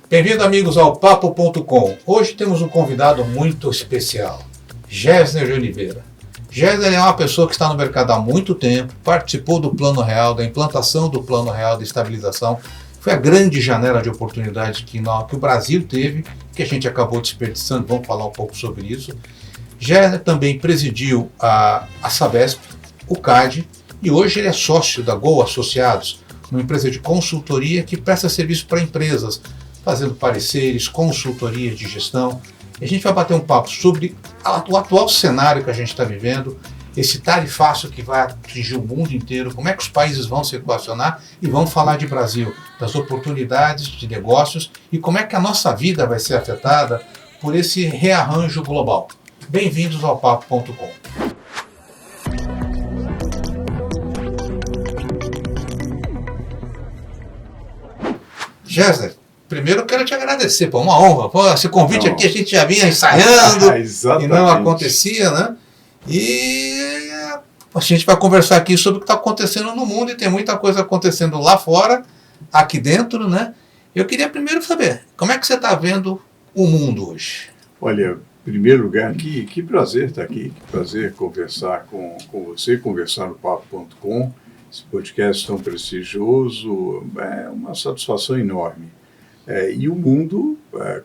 Bem-vindo, amigos, ao Papo.com. Hoje temos um convidado muito especial, Gessner de Oliveira. Gessner é uma pessoa que está no mercado há muito tempo, participou do Plano Real, da implantação do Plano Real de Estabilização. Foi a grande janela de oportunidade que o Brasil teve, que a gente acabou desperdiçando. Vamos falar um pouco sobre isso. Gessner também presidiu a Sabesp, o CAD, e hoje ele é sócio da Gol Associados, uma empresa de consultoria que presta serviço para empresas, fazendo pareceres, consultoria de gestão. E a gente vai bater um papo sobre o atual cenário que a gente está vivendo, esse tarifaço que vai atingir o mundo inteiro, como é que os países vão se equacionar, e vamos falar de Brasil, das oportunidades de negócios e como é que a nossa vida vai ser afetada por esse rearranjo global. Bem-vindos ao Papo.com. Gessner, primeiro eu quero te agradecer, pô, uma honra. Esse convite aqui a gente já vinha ensaiando e não acontecia, né? E a gente vai conversar aqui sobre o que está acontecendo no mundo, e tem muita coisa acontecendo lá fora, aqui dentro, né? Eu queria primeiro saber, como é que você está vendo o mundo hoje? Olha, em primeiro lugar, que prazer estar aqui, que prazer conversar com você, conversar no Papo.com. Esse podcast tão prestigioso, é uma satisfação enorme. E o mundo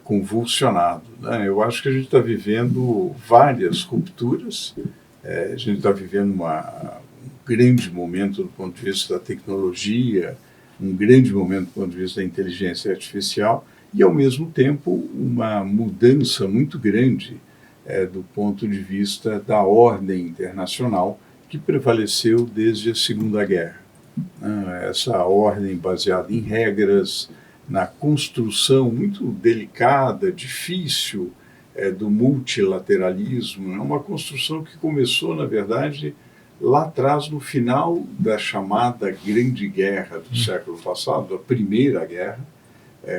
convulsionado, né? Eu acho que a gente está vivendo várias rupturas, a gente está vivendo um grande momento do ponto de vista da tecnologia, um grande momento do ponto de vista da inteligência artificial e, ao mesmo tempo, uma mudança muito grande do ponto de vista da ordem internacional que prevaleceu desde a Segunda Guerra. Essa ordem baseada em regras, na construção muito delicada, difícil do multilateralismo, uma construção que começou, na verdade, lá atrás, no final da chamada Grande Guerra do século passado, a Primeira Guerra,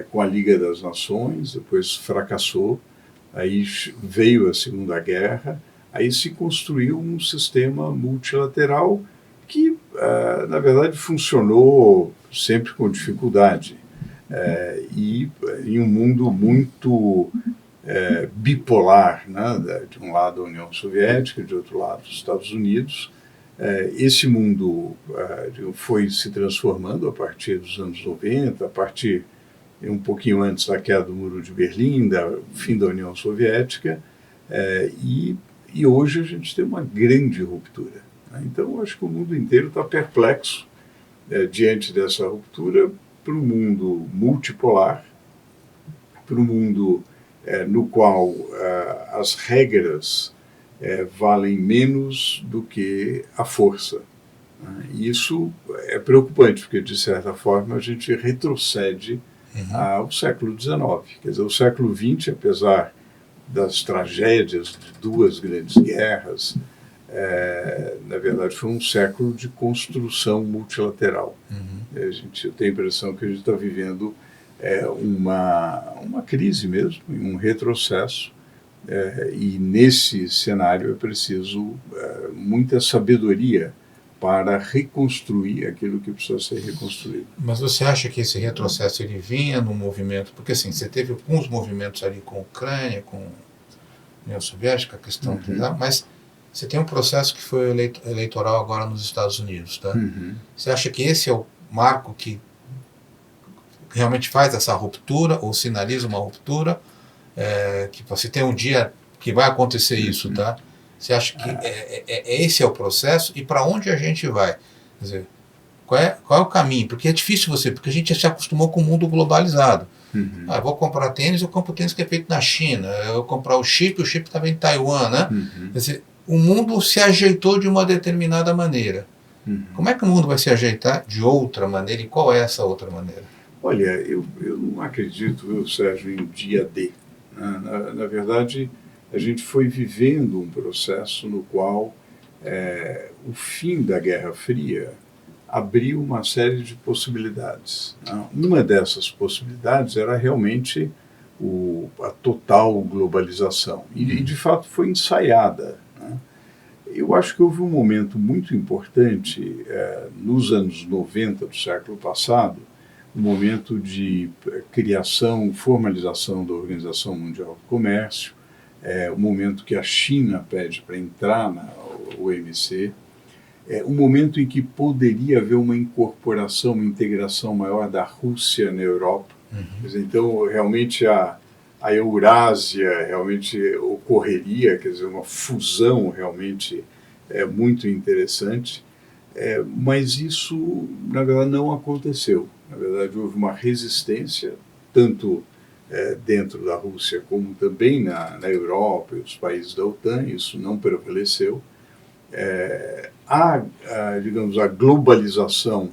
com a Liga das Nações, depois fracassou, aí veio a Segunda Guerra, aí se construiu um sistema multilateral que, na verdade, funcionou sempre com dificuldade. E em um mundo muito bipolar, né? De um lado a União Soviética, de outro lado os Estados Unidos. Esse mundo foi se transformando a partir dos anos 90, a partir um pouquinho antes da queda do Muro de Berlim, do fim da União Soviética, e hoje a gente tem uma grande ruptura. Né? Então, eu acho que o mundo inteiro está perplexo diante dessa ruptura para um mundo multipolar, para um mundo no qual as regras valem menos do que a força. Né? E isso é preocupante, porque, de certa forma, a gente retrocede ao século XIX. Quer dizer, o século XX, apesar das tragédias de duas grandes guerras, na verdade foi um século de construção multilateral. Eu tenho a impressão que a gente está vivendo uma crise mesmo, um retrocesso, e nesse cenário é preciso muita sabedoria para reconstruir aquilo que precisa ser reconstruído. Mas você acha que esse retrocesso ele vinha no movimento? Porque assim, você teve alguns movimentos ali com a Ucrânia, com a União Soviética, a questão mas você tem um processo que foi eleitoral agora nos Estados Unidos, tá? Você acha que esse é o marco que realmente faz essa ruptura, ou sinaliza uma ruptura, que você tem um dia que vai acontecer isso, tá? Você acha que esse é o processo? E para onde a gente vai? Quer dizer, qual é o caminho? Porque é difícil porque a gente se acostumou com o mundo globalizado. Eu vou comprar tênis, eu compro tênis que é feito na China. Eu vou comprar o chip está em Taiwan, né? Quer dizer, o mundo se ajeitou de uma determinada maneira. Como é que o mundo vai se ajeitar de outra maneira, e qual é essa outra maneira? Olha, eu não acredito, Sérgio, em dia D. Na verdade, a gente foi vivendo um processo no qual o fim da Guerra Fria abriu uma série de possibilidades. Uma dessas possibilidades era realmente a total globalização, e de fato foi ensaiada. Eu acho que houve um momento muito importante nos anos 90 do século passado, um momento de criação, formalização da Organização Mundial do Comércio, o momento que a China pede para entrar na OMC, um momento em que poderia haver uma incorporação, uma integração maior da Rússia na Europa. Então, realmente, a Eurásia realmente ocorreria, quer dizer, uma fusão realmente muito interessante, mas isso, na verdade, não aconteceu. Na verdade, houve uma resistência, tanto dentro da Rússia como também na Europa e os países da OTAN, isso não prevaleceu. Digamos, a globalização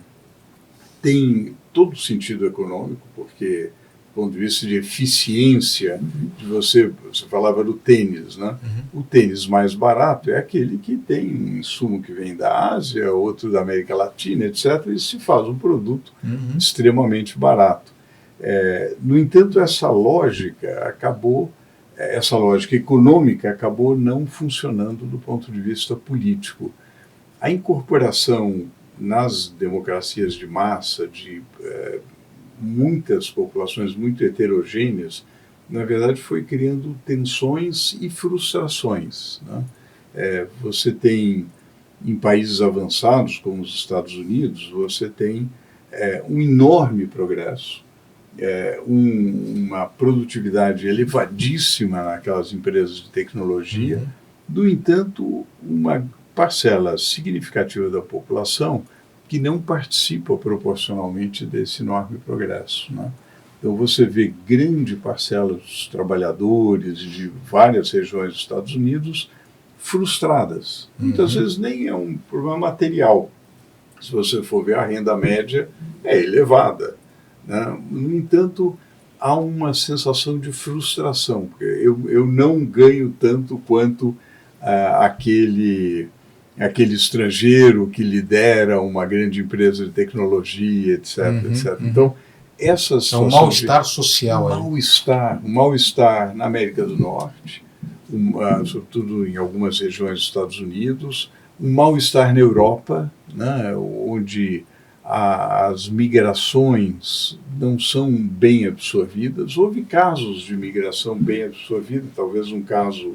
tem todo sentido econômico, porque, do ponto de vista de eficiência, você falava do tênis, né? O tênis mais barato é aquele que tem um insumo que vem da Ásia, outro da América Latina, etc., e se faz um produto extremamente barato. No entanto, essa lógica econômica acabou não funcionando do ponto de vista político. A incorporação nas democracias de massa de muitas populações muito heterogêneas, na verdade, foi criando tensões e frustrações, né? Você tem, em países avançados, como os Estados Unidos, você tem um enorme progresso, uma produtividade elevadíssima naquelas empresas de tecnologia. No entanto, uma parcela significativa da população que não participa proporcionalmente desse enorme progresso, né? Então você vê grande parcela dos trabalhadores de várias regiões dos Estados Unidos frustradas. Muitas vezes nem é um problema material. Se você for ver, a renda média é elevada, né? No entanto, há uma sensação de frustração, porque eu não ganho tanto quanto aquele estrangeiro que lidera uma grande empresa de tecnologia, etc. etc. Então, essa situação... É um mal-estar social. Um mal-estar na América do Norte, sobretudo em algumas regiões dos Estados Unidos, um mal-estar na Europa, né, onde as migrações não são bem absorvidas. Houve casos de migração bem absorvida, talvez um caso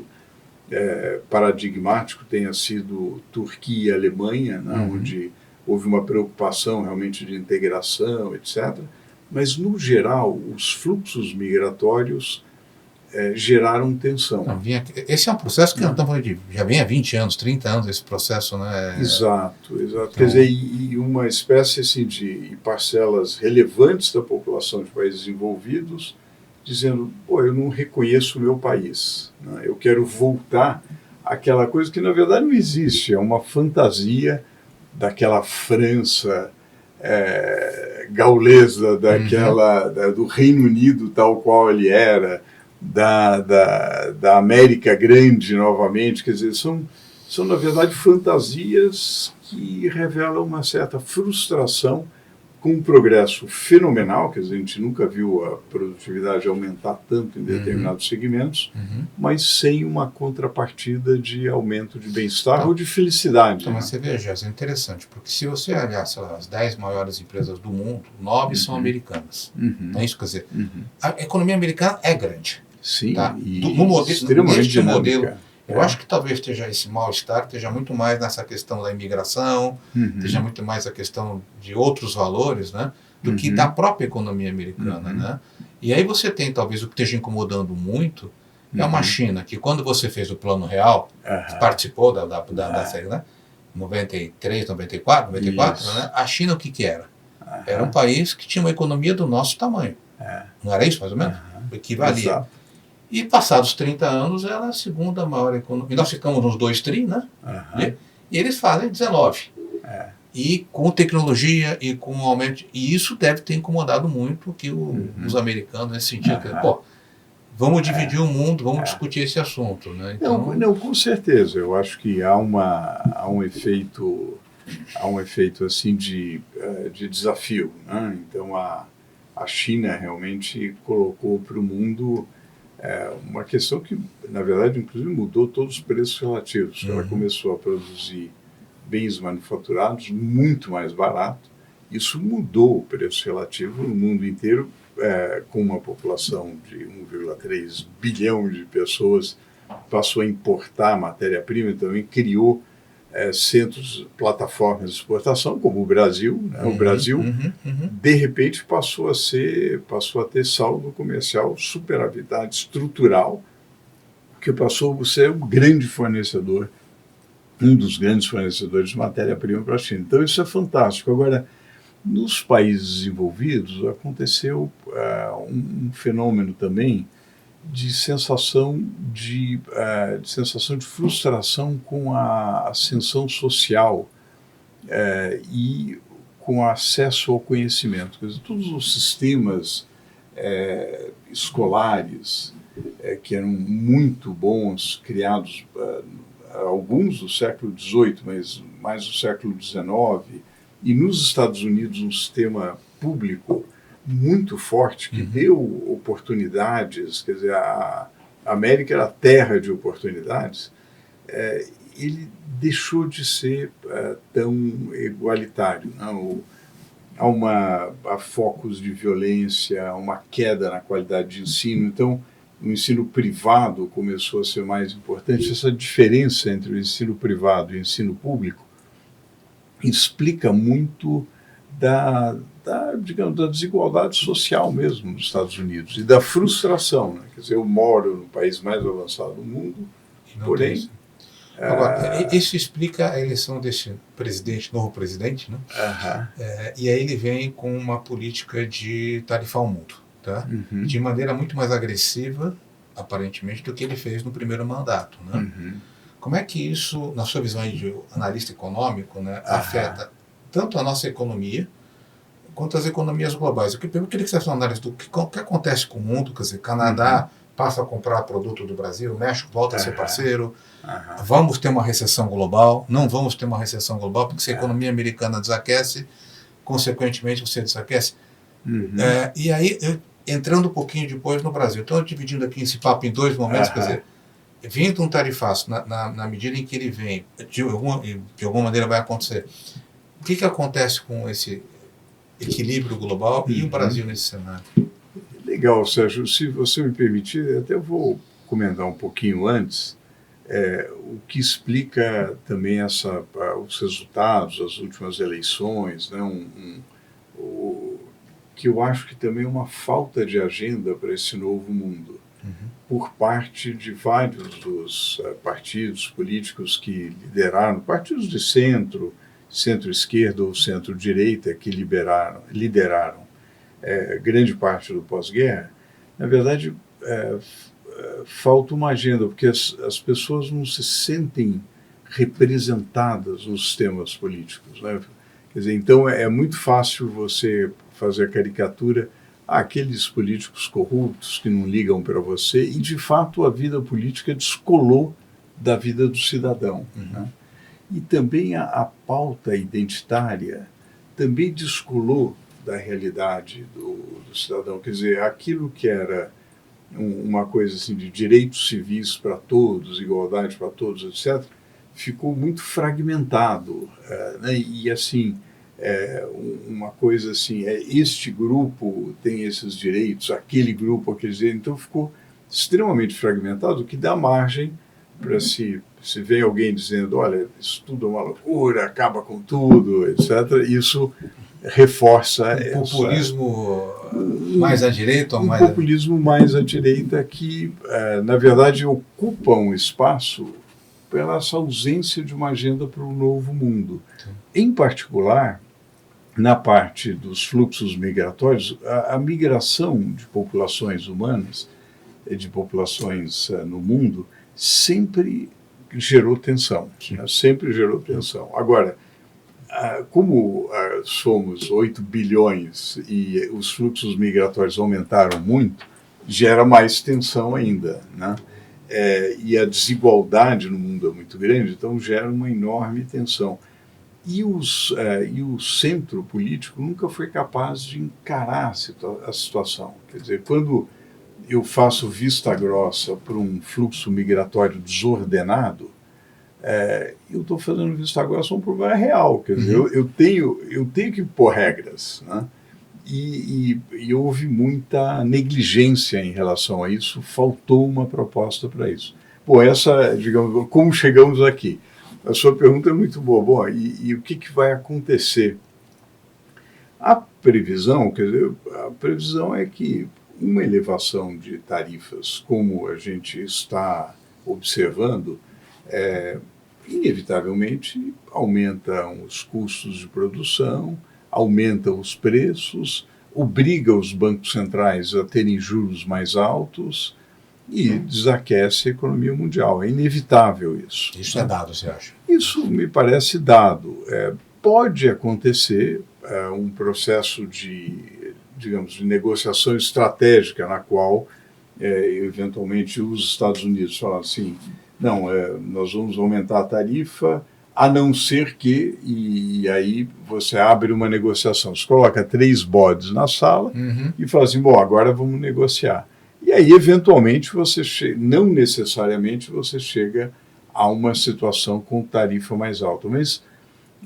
paradigmático tenha sido Turquia e Alemanha, né, onde houve uma preocupação realmente de integração, etc. Mas, no geral, os fluxos migratórios geraram tensão. Esse é um processo que nós estamos falando já vem há 20 anos, 30 anos, esse processo, né? Exato. Então... Quer dizer, e uma espécie assim, de parcelas relevantes da população de países envolvidos dizendo, eu não reconheço o meu país, né? Eu quero voltar àquela coisa que, na verdade, não existe. É uma fantasia daquela França gaulesa, do Reino Unido tal qual ele era, da América Grande novamente. Quer dizer, são, na verdade, fantasias que revelam uma certa frustração com um progresso fenomenal, quer dizer, a gente nunca viu a produtividade aumentar tanto em determinados segmentos, mas sem uma contrapartida de aumento de bem-estar ou de felicidade. Então, mas você veja, é interessante, porque se você olhar, sei lá, as 10 maiores empresas do mundo, 9 são americanas. Não é isso? Quer dizer, a economia americana é grande. Sim, tá? extremamente dinâmica. Modelo, eu acho que talvez esteja esse mal-estar, esteja muito mais nessa questão da imigração, esteja muito mais a questão de outros valores, né, do que da própria economia americana. Né? E aí você tem talvez o que esteja incomodando muito, é uma China que quando você fez o Plano Real, participou da série, né, 93, 94, né, a China o que era? Era um país que tinha uma economia do nosso tamanho. Não era isso, mais ou menos? Equivalia. Exato. E passados 30 anos, ela é a segunda maior economia. E nós ficamos nos 2 tri, né? E eles fazem 19. E com tecnologia e com aumento. E isso deve ter incomodado muito que os americanos, nesse sentido. Que, vamos dividir o mundo, vamos discutir esse assunto. Né? Então... Não, com certeza. Eu acho que há um efeito assim de desafio. Né? Então, a China realmente colocou para o mundo uma questão que, na verdade, inclusive mudou todos os preços relativos. Ela começou a produzir bens manufaturados muito mais barato Isso mudou o preço relativo no mundo inteiro, com uma população de 1,3 bilhão de pessoas, passou a importar matéria-prima e também criou centros, plataformas de exportação, como o Brasil. Né? O Brasil, de repente, passou a ter saldo comercial, superávit estrutural, que passou a ser um grande fornecedor, um dos grandes fornecedores de matéria-prima para a China. Então, isso é fantástico. Agora, nos países desenvolvidos, aconteceu um fenômeno também de sensação de frustração com a ascensão social e com acesso ao conhecimento. Quer dizer, todos os sistemas escolares que eram muito bons, criados alguns do século XVIII, mas mais do século XIX, e nos Estados Unidos um sistema público muito forte que deu oportunidades, quer dizer, a América era a terra de oportunidades, ele deixou de ser tão igualitário. Não? Há focos de violência, há uma queda na qualidade de ensino. Então, o ensino privado começou a ser mais importante. Essa diferença entre o ensino privado e o ensino público explica muito da desigualdade social mesmo nos Estados Unidos e da frustração. Né? Quer dizer, eu moro no país mais avançado do mundo, porém... Agora, isso explica a eleição desse novo presidente, né? E aí ele vem com uma política de tarifar o mundo, tá? De maneira muito mais agressiva, aparentemente, do que ele fez no primeiro mandato. Né? Como é que isso, na sua visão de analista econômico, né, afeta tanto a nossa economia quanto as economias globais? Eu queria que você faça uma análise do que acontece com o mundo. Quer dizer, Canadá passa a comprar produto do Brasil, México volta a ser parceiro, vamos ter uma recessão global, não vamos ter uma recessão global, porque se a economia americana desaquece, consequentemente você desaquece. E aí, entrando um pouquinho depois no Brasil, então dividindo aqui esse papo em dois momentos, quer dizer, vindo um tarifaço na medida em que ele vem, de alguma maneira vai acontecer, o que acontece com esse equilíbrio global e o Brasil nesse cenário? Legal, Sérgio. Se você me permitir, até eu vou comentar um pouquinho antes o que explica também os resultados das últimas eleições, né? Que eu acho que também é uma falta de agenda para esse novo mundo, por parte de vários dos partidos políticos que lideraram, partidos de centro-esquerda ou centro-direita que lideraram grande parte do pós-guerra. Na verdade, falta uma agenda, porque as pessoas não se sentem representadas nos sistemas políticos. Né? Quer dizer, então é muito fácil você fazer a caricatura aqueles políticos corruptos que não ligam para você, e de fato a vida política descolou da vida do cidadão. Né? E também a pauta identitária também descolou da realidade do cidadão. Quer dizer, aquilo que era uma coisa assim de direitos civis para todos, igualdade para todos, etc., ficou muito fragmentado. Né? E assim, uma coisa assim, este grupo tem esses direitos, aquele grupo, aquele direito. Então ficou extremamente fragmentado, o que dá margem para se vem alguém dizendo, olha, isso tudo é uma loucura, acaba com tudo, etc., isso reforça o populismo mais à direita ou mais populismo mais à direita que, na verdade, ocupa um espaço pela essa ausência de uma agenda para o novo mundo. Em particular, na parte dos fluxos migratórios, a migração de populações humanas, de populações no mundo, sempre gerou tensão. Né? Sempre gerou tensão. Agora, como somos 8 bilhões e os fluxos migratórios aumentaram muito, gera mais tensão ainda. Né? E a desigualdade no mundo é muito grande, então gera uma enorme tensão. E o centro político nunca foi capaz de encarar a situação. Quer dizer, quando eu faço vista grossa para um fluxo migratório desordenado, Eu estou fazendo vista grossa um problema real, quer dizer, eu tenho que pôr regras, né? E houve muita negligência em relação a isso, faltou uma proposta para isso. Bom, digamos, como chegamos aqui? A sua pergunta é muito boa. Bom, e o que vai acontecer? A previsão, quer dizer, a previsão é que uma elevação de tarifas, como a gente está observando, inevitavelmente aumentam os custos de produção, aumentam os preços, obriga os bancos centrais a terem juros mais altos e desaquece a economia mundial. É inevitável isso. Isso é dado, você acha? Isso me parece dado. Pode acontecer um processo digamos, de negociação estratégica na qual, eventualmente, os Estados Unidos falam assim, não, nós vamos aumentar a tarifa, a não ser que, e aí você abre uma negociação, você coloca 3 bodes na sala e fala assim, bom, agora vamos negociar. E aí, eventualmente, não necessariamente você chega a uma situação com tarifa mais alta, mas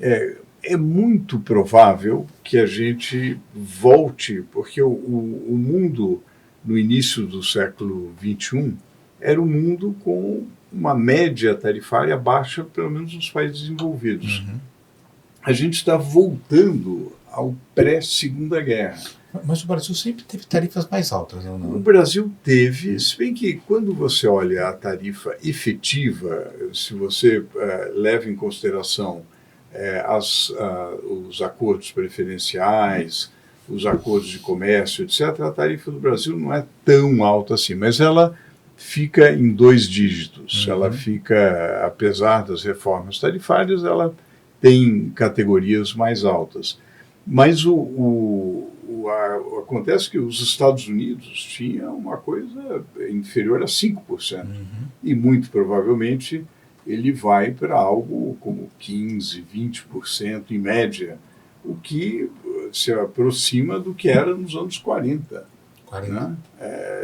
é muito provável que a gente volte, porque o mundo, no início do século XXI, era um mundo com uma média tarifária baixa, pelo menos nos países desenvolvidos. A gente está voltando ao pré-Segunda Guerra. Mas o Brasil sempre teve tarifas mais altas, não? O Brasil teve, se bem que quando você olha a tarifa efetiva, se você leva em consideração os acordos preferenciais, os acordos de comércio, etc., a tarifa do Brasil não é tão alta assim, mas ela fica em 2 dígitos. Ela fica, apesar das reformas tarifárias, ela tem categorias mais altas. Mas acontece que os Estados Unidos tinham uma coisa inferior a 5%. E muito provavelmente ele vai para algo como 15%, 20% em média, o que se aproxima do que era nos anos 40. Né?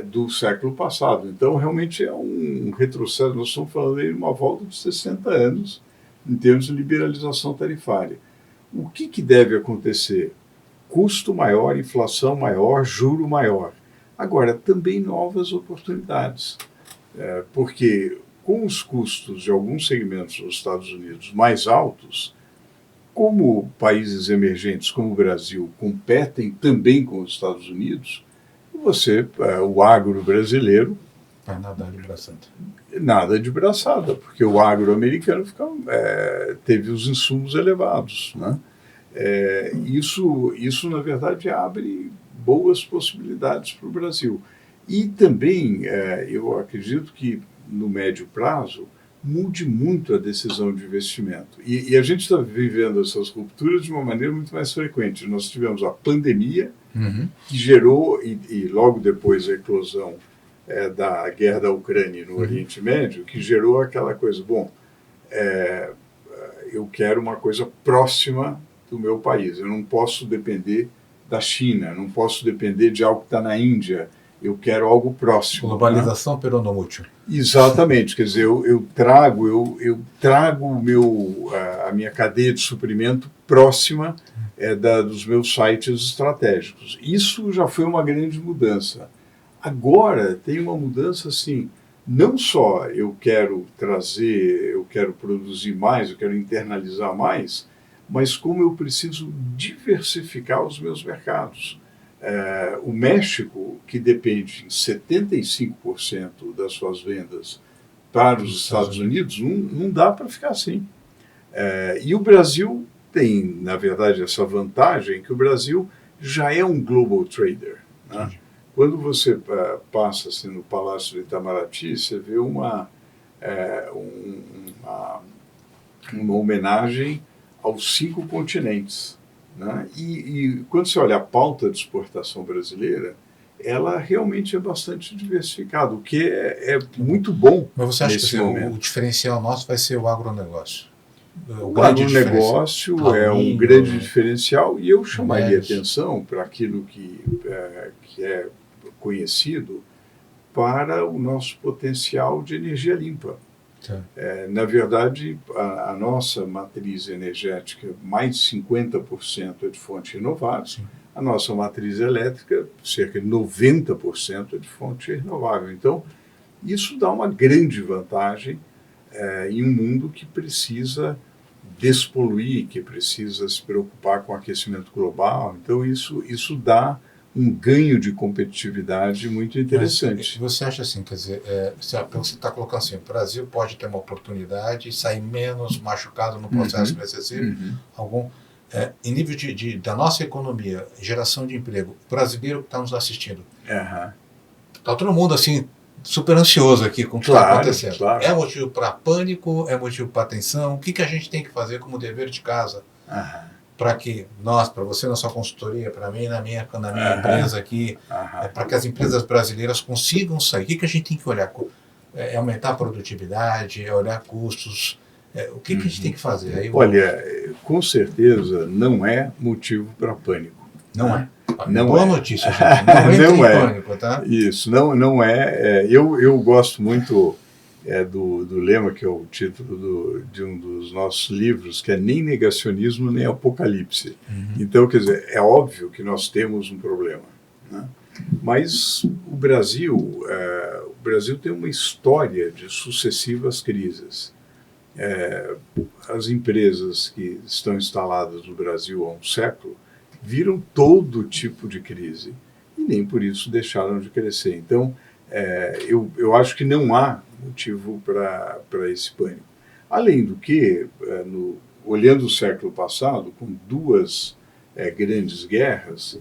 Do século passado. Então, realmente é um retrocesso. Nós estamos falando aí de uma volta de 60 anos em termos de liberalização tarifária. O que deve acontecer? Custo maior, inflação maior, juro maior. Agora, também novas oportunidades, porque com os custos de alguns segmentos nos Estados Unidos mais altos, como países emergentes como o Brasil competem também com os Estados Unidos, o agro brasileiro... Vai nadar de braçada. Nada de braçada, porque o agro americano teve os insumos elevados. Né? Isso, na verdade, abre boas possibilidades para o Brasil. E também, eu acredito que, no médio prazo, mude muito a decisão de investimento. E a gente está vivendo essas rupturas de uma maneira muito mais frequente. Nós tivemos a pandemia, que gerou, e logo depois a eclosão da guerra da Ucrânia no Oriente Médio, que gerou aquela coisa, eu quero uma coisa próxima do meu país, eu não posso depender da China, não posso depender de algo que está na Índia, eu quero algo próximo. Globalização peronomútil. Exatamente, quer dizer, eu trago a minha cadeia de suprimento próxima dos meus sites estratégicos. Isso já foi uma grande mudança. Agora tem uma mudança assim, não só eu quero produzir mais, eu quero internalizar mais, mas como eu preciso diversificar os meus mercados. O México, que depende em 75% das suas vendas para os Estados Unidos, não dá para ficar assim. E o Brasil tem, na verdade, essa vantagem que o Brasil já é um global trader. Né? Quando você passa assim, no Palácio de Itamaraty, você vê uma homenagem aos 5 continentes. Né? E quando você olha a pauta de exportação brasileira, ela realmente é bastante diversificada, o que é muito bom. Mas você acha que o diferencial nosso vai ser o agronegócio? O agronegócio é um grande diferencial, e eu chamaria atenção para aquilo que é conhecido para o nosso potencial de energia limpa. Na verdade, a nossa matriz energética, mais de 50% é de fonte renovável. Sim. A nossa matriz elétrica, cerca de 90% é de fonte renovável. Então, isso dá uma grande vantagem em um mundo que precisa despoluir, que precisa se preocupar com o aquecimento global. Então, isso dá um ganho de competitividade muito interessante. Mas você acha assim, quer dizer, você está colocando assim, o Brasil pode ter uma oportunidade, sair menos machucado no processo recessivo, em nível da nossa economia, geração de emprego, o brasileiro que está nos assistindo, está todo mundo assim, super ansioso aqui com o que está acontecendo. Claro. É motivo para pânico, é motivo para atenção? O que a gente tem que fazer como dever de casa? Para que nós, para você na sua consultoria, para mim na minha empresa aqui, para que as empresas brasileiras consigam sair. O que a gente tem que olhar? É aumentar a produtividade, é olhar custos. O que a gente tem que fazer? Aí Olha, com certeza não é motivo para pânico. Não é. Não boa notícia, gente. Não entre em pânico, tá? Isso, não é. Eu gosto muito do lema, que é o título de um dos nossos livros, que é nem negacionismo, nem apocalipse. Então, quer dizer, é óbvio que nós temos um problema, né? Mas o Brasil tem uma história de sucessivas crises. As empresas que estão instaladas no Brasil há um século viram todo tipo de crise e nem por isso deixaram de crescer. Então, eu acho que não há motivo para esse pânico. Além do que, olhando o século passado, com duas grandes guerras,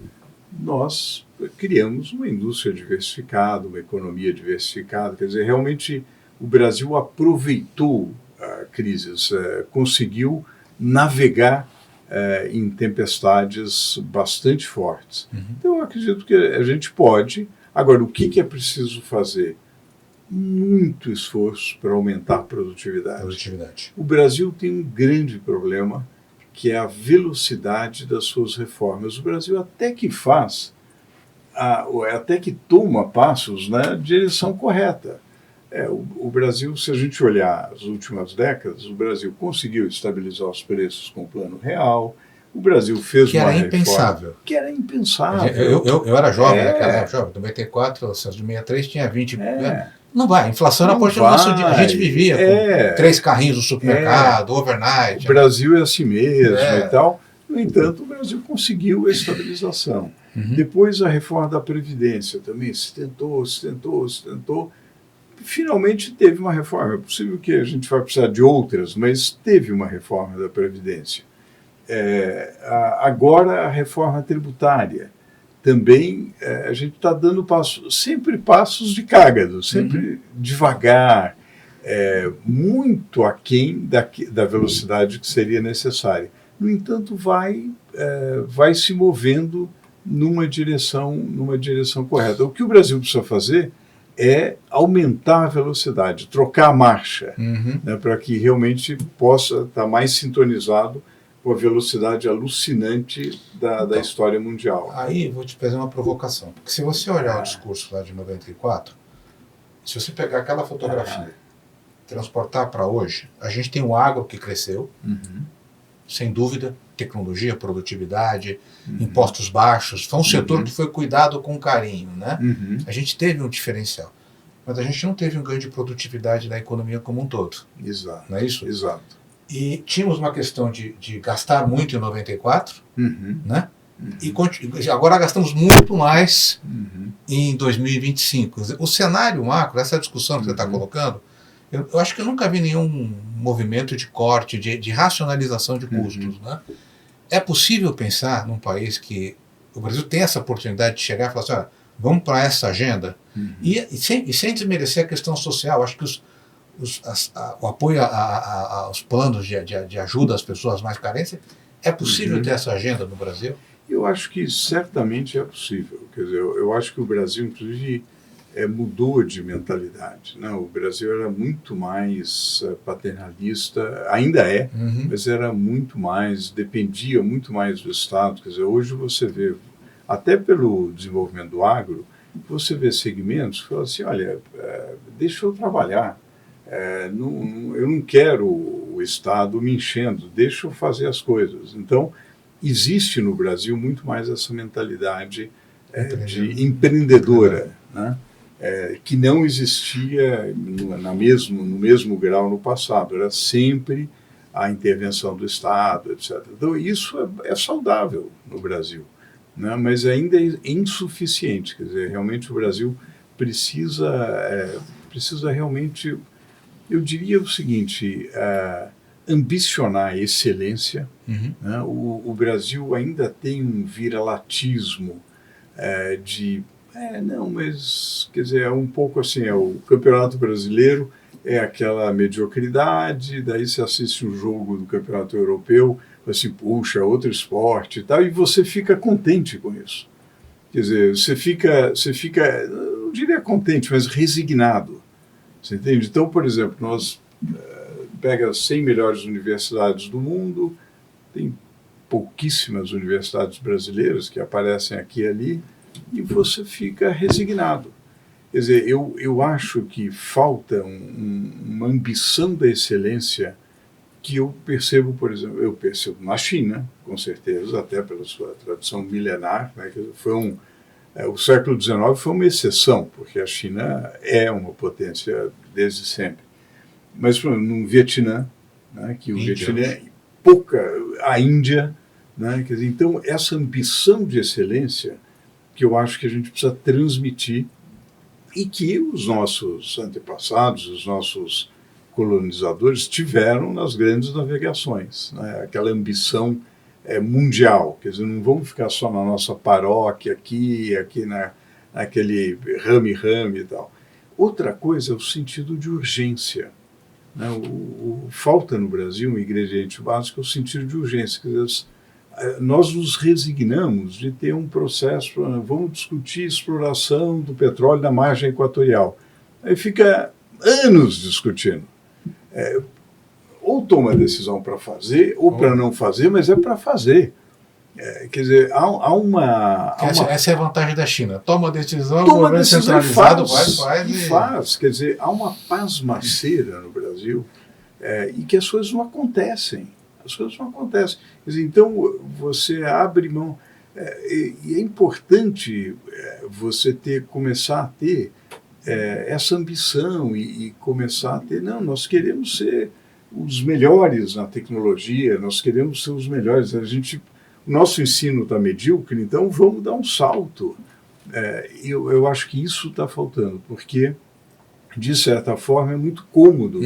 nós criamos uma indústria diversificada, uma economia diversificada. Quer dizer, realmente o Brasil aproveitou crises, conseguiu navegar em tempestades bastante fortes. Então, eu acredito que a gente pode. Agora, o que é preciso fazer? Muito esforço para aumentar a produtividade. O Brasil tem um grande problema, que é a velocidade das suas reformas. O Brasil até que toma passos na direção correta. O Brasil, se a gente olhar as últimas décadas, o Brasil conseguiu estabilizar os preços com o Plano Real. O Brasil fez uma reforma que era impensável. Eu era jovem naquela época, em 94, de 63 tinha 20. Não vai, a inflação era parte do nosso dia. A gente vivia com 3 carrinhos no supermercado, overnight. O Brasil é assim mesmo e tal. No entanto, o Brasil conseguiu a estabilização. Depois a reforma da Previdência também se tentou. Finalmente teve uma reforma. É possível que a gente vai precisar de outras, mas teve uma reforma da Previdência. Agora a reforma tributária. Também a gente está dando sempre passos de cágado, sempre devagar, muito aquém da velocidade que seria necessária. No entanto, vai se movendo numa direção correta. O que o Brasil precisa fazer é aumentar a velocidade, trocar a marcha, né, para que realmente possa estar mais sintonizado com a velocidade alucinante da história mundial. Aí vou te fazer uma provocação, porque se você olhar o discurso lá de 94, se você pegar aquela fotografia, transportar para hoje, a gente tem um agro que cresceu, sem dúvida, tecnologia, produtividade, impostos baixos, foi um setor que foi cuidado com carinho, né? A gente teve um diferencial, mas a gente não teve um ganho de produtividade da economia como um todo. Exato. Não é isso? Exato. E tínhamos uma questão de gastar muito em 94, né? E agora gastamos muito mais em 2025. O cenário macro, essa discussão que você está colocando, eu acho que eu nunca vi nenhum movimento de corte, de racionalização de custos, né? É possível pensar num país que o Brasil tem essa oportunidade de chegar e falar assim, olha, vamos para essa agenda? E sem desmerecer a questão social, acho que o apoio aos planos de ajuda às pessoas mais carentes, é possível ter essa agenda no Brasil? Eu acho que certamente é possível. Quer dizer, eu acho que o Brasil, inclusive, mudou de mentalidade, né? O Brasil era muito mais paternalista, ainda mas era muito mais, dependia muito mais do Estado. Quer dizer, hoje você vê, até pelo desenvolvimento do agro, você vê segmentos que falam assim, olha, deixa eu trabalhar. Eu não quero o Estado me enchendo, deixa eu fazer as coisas. Então, existe no Brasil muito mais essa mentalidade de empreendedora, né? Que não existia no mesmo grau no passado, era sempre a intervenção do Estado, etc. Então, isso é saudável no Brasil, né? Mas ainda é insuficiente. Quer dizer, realmente o Brasil precisa realmente, eu diria o seguinte, ambicionar a excelência. Uhum. Né? O Brasil ainda tem um viralatismo não, mas, quer dizer, é um pouco assim, o Campeonato Brasileiro é aquela mediocridade, daí você assiste um jogo do Campeonato Europeu, assim, puxa, outro esporte e tal, e você fica contente com isso. Quer dizer, você fica, não diria contente, mas resignado. Você entende? Então, por exemplo, nós pega as 100 melhores universidades do mundo, tem pouquíssimas universidades brasileiras que aparecem aqui e ali, e você fica resignado. Quer dizer, eu acho que falta uma ambição da excelência que eu percebo, por exemplo, na China, com certeza, até pela sua tradição milenar, né, que foi o século XIX foi uma exceção, porque a China é uma potência desde sempre. Mas no Vietnã, né, que o Vietnã é a Índia, né, quer dizer, então essa ambição de excelência que eu acho que a gente precisa transmitir e que os nossos antepassados, os nossos colonizadores tiveram nas grandes navegações, né, aquela ambição mundial, quer dizer, não vamos ficar só na nossa paróquia aqui naquele rame-rame e tal. Outra coisa é o sentido de urgência. Né? Falta no Brasil um ingrediente básico, é o sentido de urgência. Quer dizer, nós nos resignamos de ter um processo, vamos discutir exploração do petróleo na margem equatorial. Aí fica anos discutindo. Ou toma decisão para fazer, ou para não fazer, mas é para fazer. Quer dizer, há uma... Essa é a vantagem da China. Toma a decisão, o governo centralizado faz. Quer dizer, há uma pasmaceira no Brasil e que as coisas não acontecem. As coisas não acontecem. Quer dizer, então, você abre mão... e é importante você começar a ter essa ambição e começar a ter... Não, nós queremos ser os melhores na tecnologia, nós queremos ser os melhores. O nosso ensino está medíocre, então vamos dar um salto. Eu acho que isso está faltando, porque, de certa forma, é muito cômodo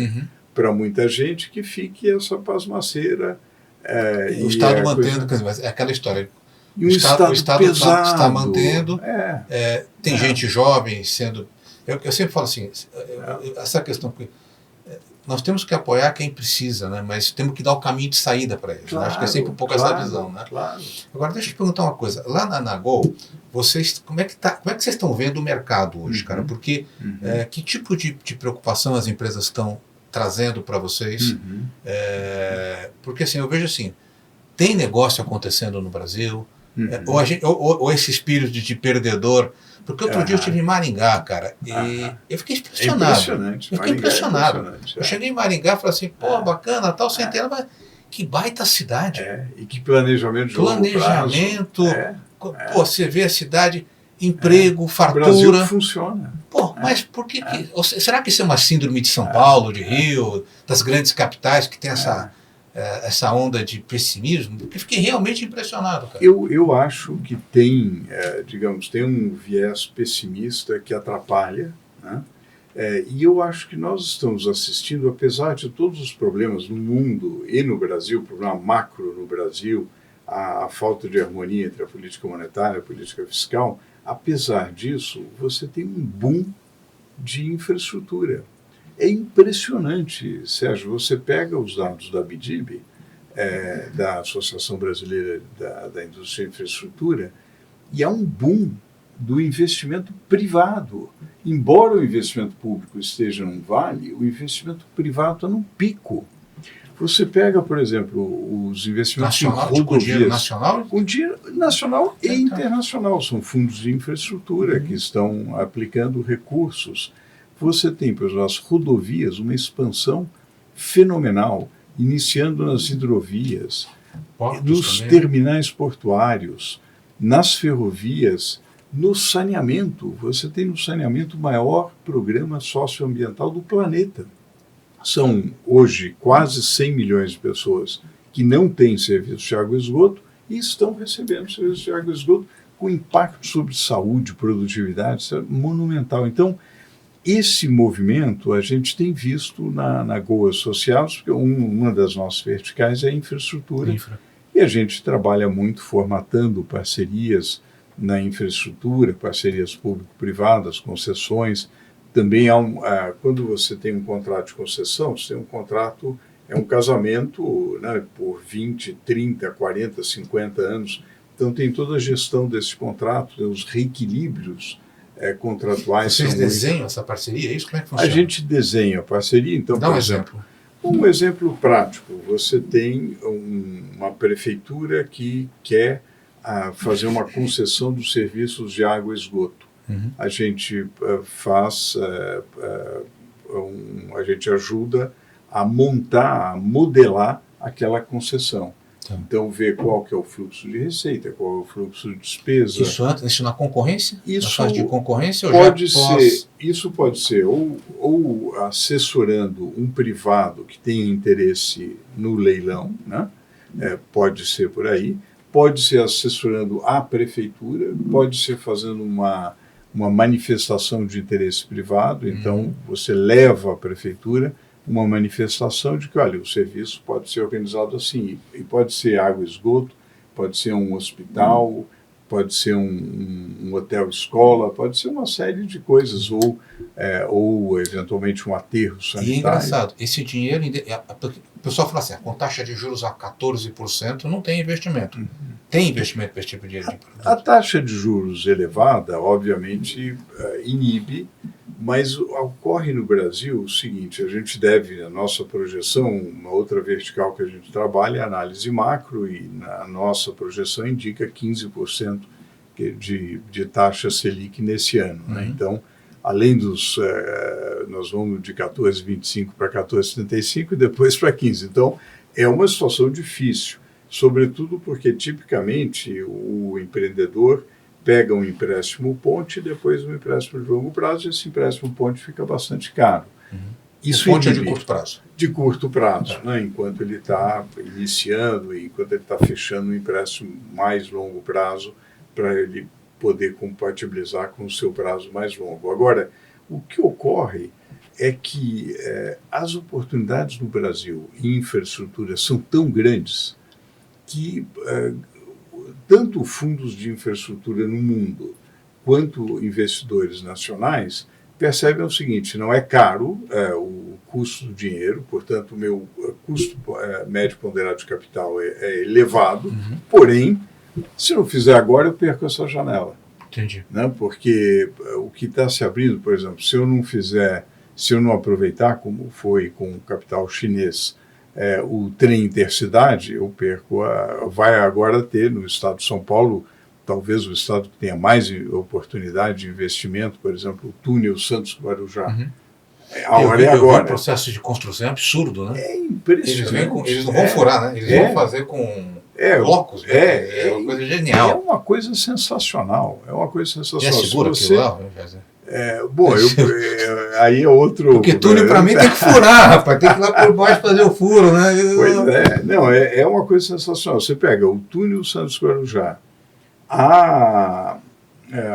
para muita gente que fique essa pasmaceira. O Estado mantendo, quer dizer, é aquela história. E o Estado pesado, está mantendo, tem gente jovem sendo... Eu sempre falo assim, essa questão... Nós temos que apoiar quem precisa, né? Mas temos que dar o caminho de saída para eles. Claro, Acho que é sempre um pouco essa visão. Né? Claro. Agora, deixa eu te perguntar uma coisa. Lá na Gol, como é que vocês estão vendo o mercado hoje, cara? Porque que tipo de preocupação as empresas estão trazendo para vocês? Porque assim, eu vejo assim, tem negócio acontecendo no Brasil, ou esse espírito de perdedor... Porque outro dia eu estive em Maringá, cara, e eu fiquei impressionado. Impressionante. Eu fiquei impressionado. Eu cheguei em Maringá e falei assim, pô, bacana, tal, centena, mas que baita cidade. E que planejamento de longo prazo. Pô, você vê a cidade, emprego, fartura. O Brasil funciona. Pô, mas por que... Será que isso é uma síndrome de São Paulo, de Rio, das grandes capitais que tem essa onda de pessimismo? Porque fiquei realmente impressionado, cara. Eu acho que tem um viés pessimista que atrapalha, né? E eu acho que nós estamos assistindo, apesar de todos os problemas no mundo e no Brasil, problema macro no Brasil, a falta de harmonia entre a política monetária e a política fiscal, apesar disso, você tem um boom de infraestrutura. É impressionante, Sérgio, você pega os dados da ABDIB, da Associação Brasileira da Indústria e Infraestrutura, e há um boom do investimento privado. Embora o investimento público esteja num vale, o investimento privado está num pico. Você pega, por exemplo, os investimentos em rodovias. Dinheiro nacional? Com dinheiro nacional e internacional. São fundos de infraestrutura que estão aplicando recursos. você tem, por exemplo, as rodovias, uma expansão fenomenal, iniciando nas hidrovias, nos terminais portuários, nas ferrovias, no saneamento. Você tem no saneamento o maior programa socioambiental do planeta. São hoje quase 100 milhões de pessoas que não têm serviço de água e esgoto e estão recebendo serviço de água e esgoto com impacto sobre saúde, produtividade, isso é monumental. Então, esse movimento a gente tem visto na Goa Associados, porque uma das nossas verticais é a infraestrutura, e a gente trabalha muito formatando parcerias na infraestrutura, parcerias público-privadas, concessões. Também quando você tem um contrato de concessão, você tem um contrato, é um casamento, né, por 20, 30, 40, 50 anos. Então tem toda a gestão desse contrato, os reequilíbrios contratuais. Vocês desenham essa parceria? É isso? Como é que funciona? A gente desenha a parceria. Então, dá um exemplo. Um exemplo prático. Você tem uma prefeitura que quer fazer uma concessão dos serviços de água e esgoto. Uhum. A gente a gente ajuda a montar, a modelar aquela concessão. Então, ver qual que é o fluxo de receita, qual é o fluxo de despesa. Isso na concorrência? Isso na fase de concorrência? Isso pode ser ou assessorando um privado que tenha interesse no leilão, né? Pode ser por aí, pode ser assessorando a prefeitura, pode ser fazendo uma manifestação de interesse privado, então você leva à prefeitura uma manifestação de que, olha, o serviço pode ser organizado assim, e pode ser água e esgoto, pode ser um hospital, pode ser um hotel-escola, pode ser uma série de coisas, ou eventualmente um aterro sanitário. E é engraçado, esse dinheiro, o pessoal fala assim, com taxa de juros a 14% não tem investimento. Tem investimento para esse tipo de produto? A taxa de juros elevada, obviamente, inibe, mas ocorre no Brasil o seguinte: a gente deve, a nossa projeção, uma outra vertical que a gente trabalha é a análise macro, e a nossa projeção indica 15% de taxa Selic nesse ano. Né? Então, além nós vamos de 14,25 para 14,75 e depois para 15. Então, é uma situação difícil, sobretudo porque, tipicamente, o empreendedor pega um empréstimo ponte e depois um empréstimo de longo prazo, e esse empréstimo ponte fica bastante caro. Isso ponte é de curto prazo? De curto prazo, né? Enquanto ele está iniciando e enquanto ele está fechando um empréstimo mais longo prazo para ele poder compatibilizar com o seu prazo mais longo. Agora, o que ocorre é que as oportunidades no Brasil em infraestrutura são tão grandes que tanto fundos de infraestrutura no mundo quanto investidores nacionais percebem o seguinte: não é caro o custo do dinheiro, portanto, o meu custo médio ponderado de capital é elevado, porém, se não fizer agora, eu perco essa janela. Entendi. Né? Porque o que está se abrindo, por exemplo, se eu não aproveitar, como foi com o capital chinês, o trem intercidade, eu perco. Vai agora ter no estado de São Paulo, talvez o estado que tenha mais oportunidade de investimento, por exemplo, o túnel Santos-Guarujá. A hora é agora. O processo de construção é absurdo, né? É impressionante. Eles não vão furar, né? Eles vão fazer com blocos. É uma coisa genial. É uma coisa sensacional. É uma coisa sensacional. E é seguro aquilo lá? Bom, aí é outro... Porque túnel para mim tem que furar, rapaz. Tem que ir lá por baixo fazer o furo, né? Pois é. Não, é uma coisa sensacional. Você pega o túnel Santos-Guarujá,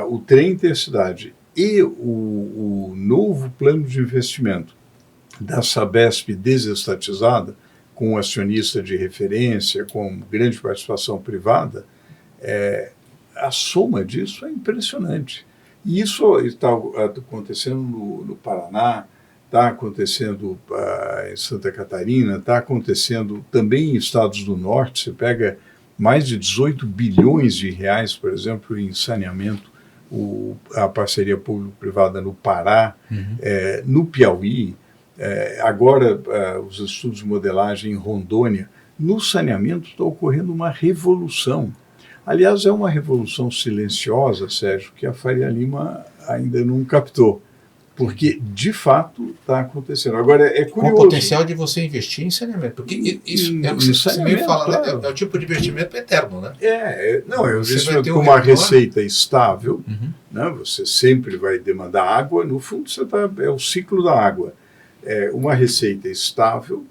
o trem intercidade e o novo plano de investimento da Sabesp desestatizada, com acionista de referência, com grande participação privada, a soma disso é impressionante. E isso está acontecendo no Paraná, está acontecendo em Santa Catarina, está acontecendo também em estados do norte. Você pega mais de 18 bilhões de reais, por exemplo, em saneamento, a parceria público-privada no Pará, no Piauí, agora os estudos de modelagem em Rondônia. No saneamento está ocorrendo uma revolução. Aliás, é uma revolução silenciosa, Sérgio, que a Faria Lima ainda não captou. Porque, de fato, está acontecendo. Agora, é curioso. Com o potencial de você investir em saneamento. Porque isso é o que você meio fala, claro. Né? É o tipo de investimento eterno, né? Não, é um investimento com uma receita estável, né? Você sempre vai demandar água, no fundo é o ciclo da água. Uma receita estável,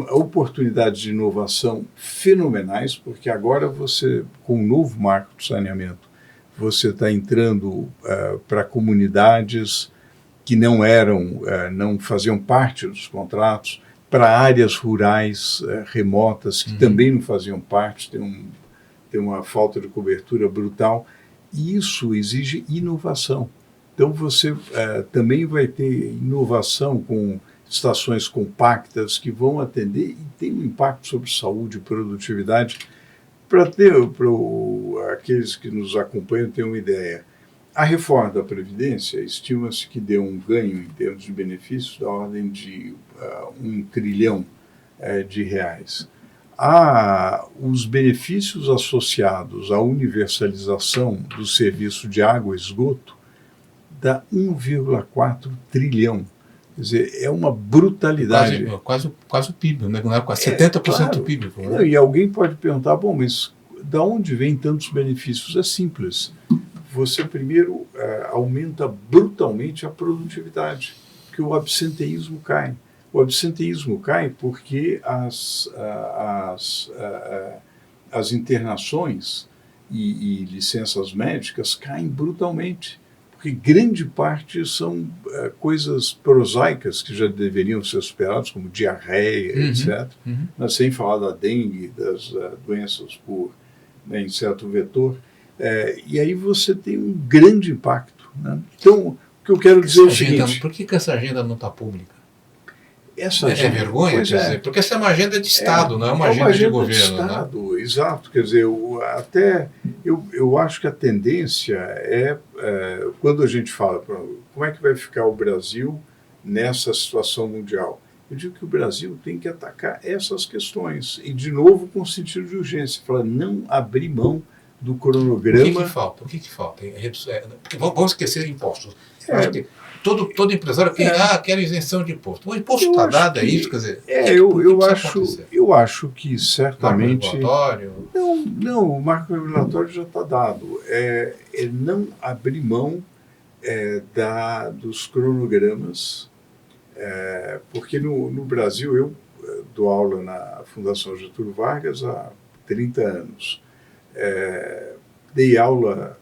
oportunidades de inovação fenomenais, porque agora você, com o novo marco de saneamento, você está entrando para comunidades que não faziam parte dos contratos, para áreas rurais remotas que também não faziam parte, tem uma falta de cobertura brutal, e isso exige inovação. Então você também vai ter inovação com estações compactas que vão atender e tem um impacto sobre saúde e produtividade. Para aqueles que nos acompanham terem uma ideia, a reforma da Previdência estima-se que deu um ganho em termos de benefícios da ordem de R$1 trilhão de reais. Os benefícios associados à universalização do serviço de água e esgoto dá 1,4 trilhão. Quer dizer, é uma brutalidade. Quase o PIB, né? Não é quase 70% claro, do PIB. Né? E alguém pode perguntar, bom, mas de onde vem tantos benefícios? É simples. Você primeiro aumenta brutalmente a produtividade, porque o absenteísmo cai. O absenteísmo cai porque as internações e licenças médicas caem brutalmente. Porque grande parte são coisas prosaicas que já deveriam ser superadas, como diarreia, etc. Mas sem falar da dengue, das doenças por inseto vetor. E aí você tem um grande impacto. Né? Então, o que eu quero dizer é o seguinte... Por que essa agenda não está pública? Essa agenda, vergonha? Quer dizer, porque essa é uma agenda de Estado, não é uma agenda de governo. De Estado, né? Exato. Quer dizer, eu acho que a tendência quando a gente fala, como é que vai ficar o Brasil nessa situação mundial? Eu digo que o Brasil tem que atacar essas questões. E, de novo, com sentido de urgência. Falar, não abrir mão do cronograma. O que falta? Vamos esquecer impostos. Acho que todo empresário quer isenção de imposto. O imposto está dado, é isso? Quer dizer, eu acho que certamente... Marco regulatório? Não, o marco regulatório já está dado. É não abrir mão dos cronogramas, porque no Brasil, eu dou aula na Fundação Getúlio Vargas há 30 anos. Dei aula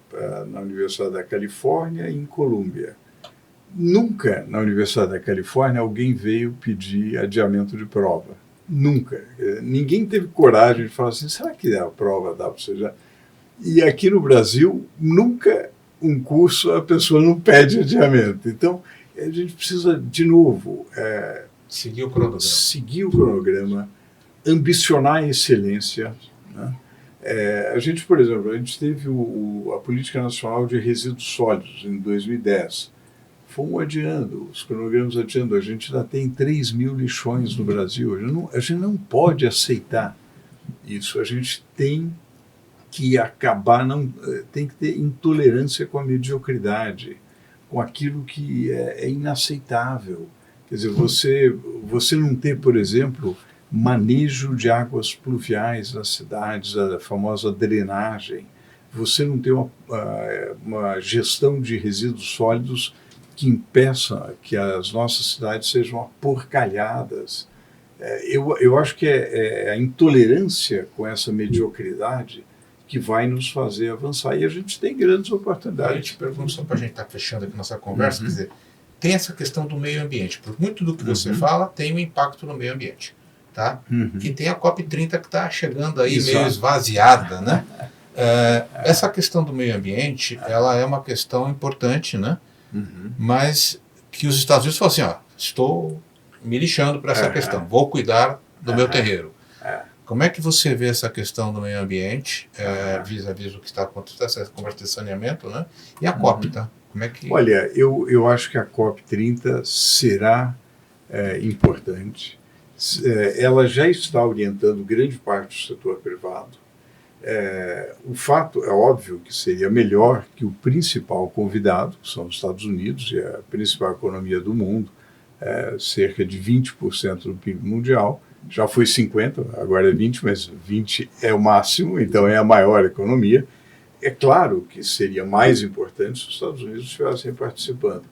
na Universidade da Califórnia e em Colômbia. Nunca na Universidade da Califórnia alguém veio pedir adiamento de prova. Nunca. Ninguém teve coragem de falar assim, será que a prova dá para você já? E aqui no Brasil, nunca um curso a pessoa não pede adiamento. Então, a gente precisa, de novo, seguir o cronograma, ambicionar a excelência. Né? A gente, por exemplo, teve a Política Nacional de Resíduos Sólidos em 2010. Fomos adiando, os cronogramas adiando. A gente ainda tem 3.000 lixões no Brasil. A gente não pode aceitar isso. A gente tem que acabar, tem que ter intolerância com a mediocridade, com aquilo que é inaceitável. Quer dizer, você não ter, por exemplo, manejo de águas pluviais nas cidades, a famosa drenagem. Você não ter uma gestão de resíduos sólidos que impeça que as nossas cidades sejam aporcalhadas. Eu acho que é a intolerância com essa mediocridade que vai nos fazer avançar. E a gente tem grandes oportunidades. Eu te pergunto, só para a gente estar fechando aqui nossa conversa, quer dizer, tem essa questão do meio ambiente. Por muito do que você fala, tem um impacto no meio ambiente. Tá? E tem a COP30 que está chegando aí meio esvaziada. Né? Essa questão do meio ambiente, ela é uma questão importante, né? Mas que os Estados Unidos falam assim, estou me lixando para essa questão, vou cuidar do meu terreiro. Como é que você vê essa questão do meio ambiente, vis-a-vis o que está acontecendo, essa conversa de saneamento, né? E a COP, tá? Como é que... Olha, eu acho que a COP30 será importante. Ela já está orientando grande parte do setor privado. O fato é óbvio que seria melhor que o principal convidado, que são os Estados Unidos, e a principal economia do mundo, cerca de 20% do PIB mundial, já foi 50%, agora é 20%, mas 20% é o máximo, então é a maior economia. É claro que seria mais importante se os Estados Unidos estivessem participando,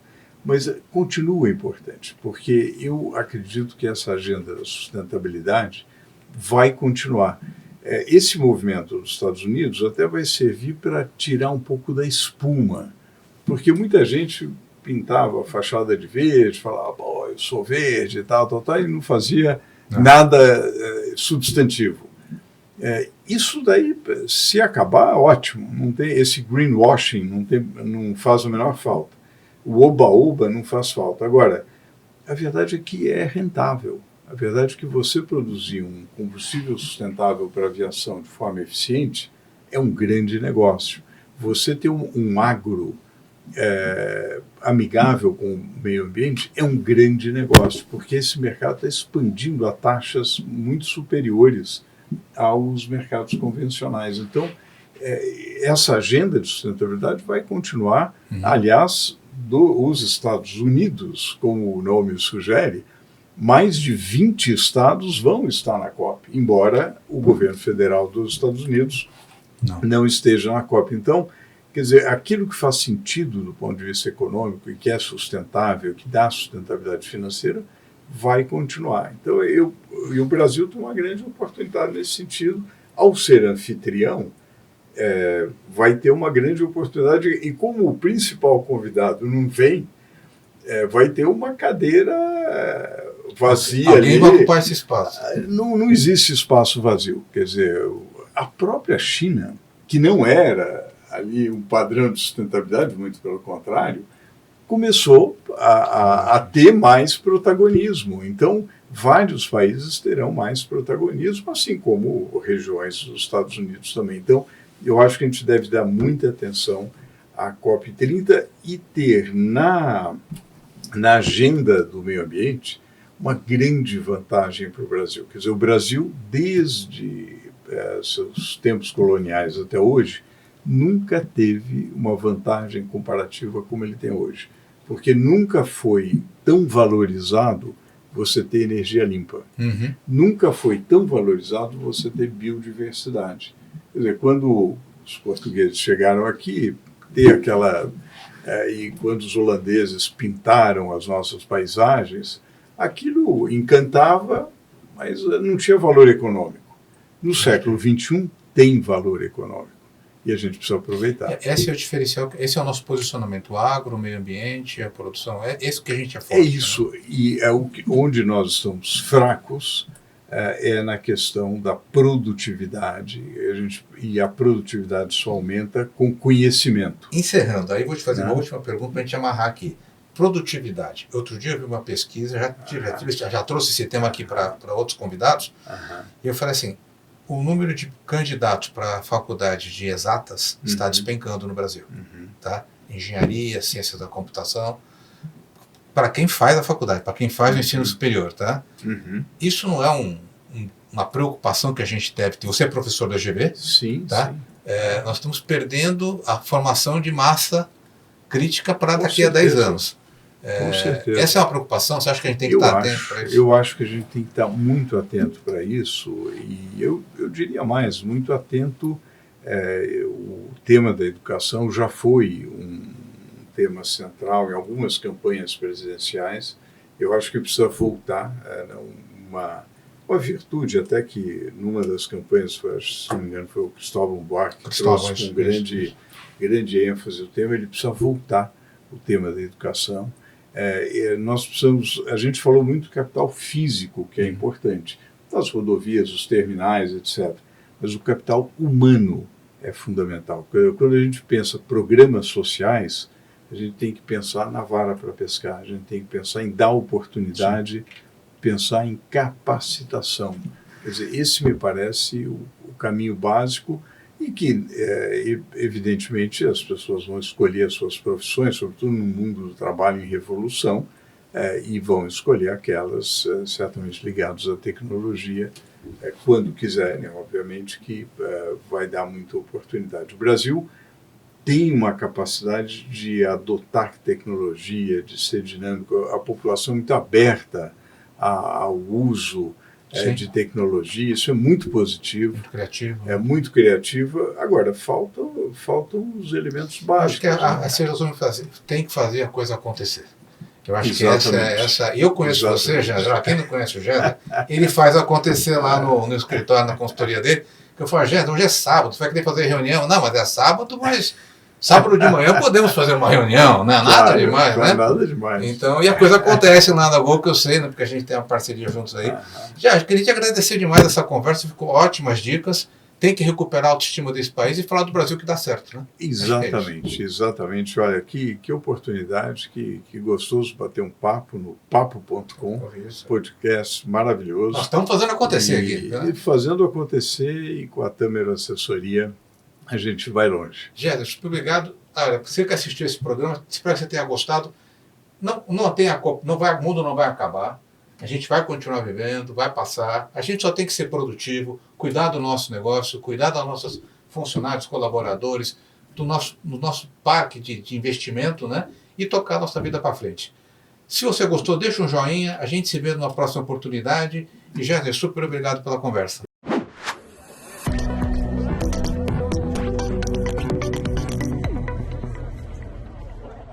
mas continua importante, porque eu acredito que essa agenda da sustentabilidade vai continuar. Esse movimento dos Estados Unidos até vai servir para tirar um pouco da espuma, porque muita gente pintava a fachada de verde, falava, oh, eu sou verde e tal, e não fazia nada substantivo. Isso daí, se acabar, ótimo. Não tem esse greenwashing, não faz a menor falta. O oba-oba não faz falta. Agora, a verdade é que é rentável. A verdade é que você produzir um combustível sustentável para a aviação de forma eficiente é um grande negócio. Você ter um agro amigável com o meio ambiente é um grande negócio, porque esse mercado está expandindo a taxas muito superiores aos mercados convencionais. Então, essa agenda de sustentabilidade vai continuar. Aliás, os Estados Unidos, como o nome sugere, mais de 20 estados vão estar na COP, embora o governo federal dos Estados Unidos não esteja na COP. Então, quer dizer, aquilo que faz sentido do ponto de vista econômico e que é sustentável, que dá sustentabilidade financeira, vai continuar. Então, e o Brasil tem uma grande oportunidade nesse sentido. Ao ser anfitrião, vai ter uma grande oportunidade, e como o principal convidado não vem, vai ter uma cadeira vazia. Alguém vai ocupar esse espaço. Não existe espaço vazio. Quer dizer, a própria China, que não era ali um padrão de sustentabilidade, muito pelo contrário, começou a ter mais protagonismo. Então, vários países terão mais protagonismo, assim como regiões dos Estados Unidos também. Então, eu acho que a gente deve dar muita atenção à COP30 e ter na agenda do meio ambiente uma grande vantagem para o Brasil. Quer dizer, o Brasil, desde seus tempos coloniais até hoje, nunca teve uma vantagem comparativa como ele tem hoje, porque nunca foi tão valorizado você ter energia limpa. Nunca foi tão valorizado você ter biodiversidade. Quer dizer, quando os portugueses chegaram aqui, ter aquela... e quando os holandeses pintaram as nossas paisagens, aquilo encantava, mas não tinha valor econômico. No século XXI tem valor econômico. E a gente precisa aproveitar. Esse é o diferencial, esse é o nosso posicionamento, o agro, o meio ambiente, a produção, é isso que a gente é forte. É isso, né? E onde nós estamos fracos é na questão da produtividade, e a produtividade só aumenta com conhecimento. Encerrando, aí vou te fazer uma última pergunta para a gente amarrar aqui. Produtividade. Outro dia eu vi uma pesquisa, já trouxe esse tema aqui para outros convidados, e eu falei assim, o número de candidatos para a faculdade de exatas está despencando no Brasil. Tá? Engenharia, ciências da computação, para quem faz a faculdade, para quem faz o ensino superior. Tá? Isso não é uma preocupação que a gente deve ter? Você é professor da UGV? Sim, tá? Sim. Nós estamos perdendo a formação de massa crítica para daqui a 10 anos. Com certeza. Essa é uma preocupação? Você acha que a gente tem que estar atento para isso? Eu acho que a gente tem que estar muito atento para isso, e eu diria mais, muito atento. O tema da educação já foi um tema central em algumas campanhas presidenciais. Eu acho que precisa voltar. Uma virtude até que numa das campanhas, se não me engano, foi o Cristóvão Buarque, que trouxe com grande ênfase o tema. Ele precisa voltar, o tema da educação. A gente falou muito do capital físico, que é importante, as rodovias, os terminais, etc. Mas o capital humano é fundamental. Quando a gente pensa programas sociais, a gente tem que pensar na vara para pescar, a gente tem que pensar em dar oportunidade, pensar em capacitação. Quer dizer, esse me parece o caminho básico, e que, evidentemente, as pessoas vão escolher as suas profissões, sobretudo no mundo do trabalho em revolução, e vão escolher aquelas certamente ligadas à tecnologia, quando quiserem, obviamente que vai dar muita oportunidade. O Brasil tem uma capacidade de adotar tecnologia, de ser dinâmico, a população é muito aberta ao uso de tecnologia, isso é muito positivo. Muito criativo. É muito criativa. Agora, faltam os elementos básicos. Acho que a CGSU tem que fazer a coisa acontecer. Eu acho Exatamente. que essa. Eu conheço você, já quem não conhece o Géser, ele faz acontecer lá no escritório, na consultoria dele, que eu falo, Géser, hoje é sábado, você vai querer fazer reunião? Não, mas é sábado, mas sábado de manhã podemos fazer uma reunião, não é nada demais, né? Não é nada demais. Então, e a coisa acontece lá na Gol, que eu sei, né, porque a gente tem uma parceria juntos aí. Já, queria te agradecer demais essa conversa, ficou ótimas dicas. Tem que recuperar a autoestima desse país e falar do Brasil que dá certo, né? Exatamente, exatamente. Olha, que oportunidade, que gostoso bater um papo no papo.com, podcast maravilhoso. Nós estamos fazendo acontecer aqui. Né? E fazendo acontecer, e com a Tâmara Assessoria, a gente vai longe. Géser, super obrigado. Olha, você que assistiu esse programa, espero que você tenha gostado. O mundo não vai acabar. A gente vai continuar vivendo, vai passar. A gente só tem que ser produtivo, cuidar do nosso negócio, cuidar dos nossos funcionários, colaboradores, do nosso parque de investimento, né? E tocar a nossa vida para frente. Se você gostou, deixa um joinha. A gente se vê numa próxima oportunidade. E, Géser, super obrigado pela conversa.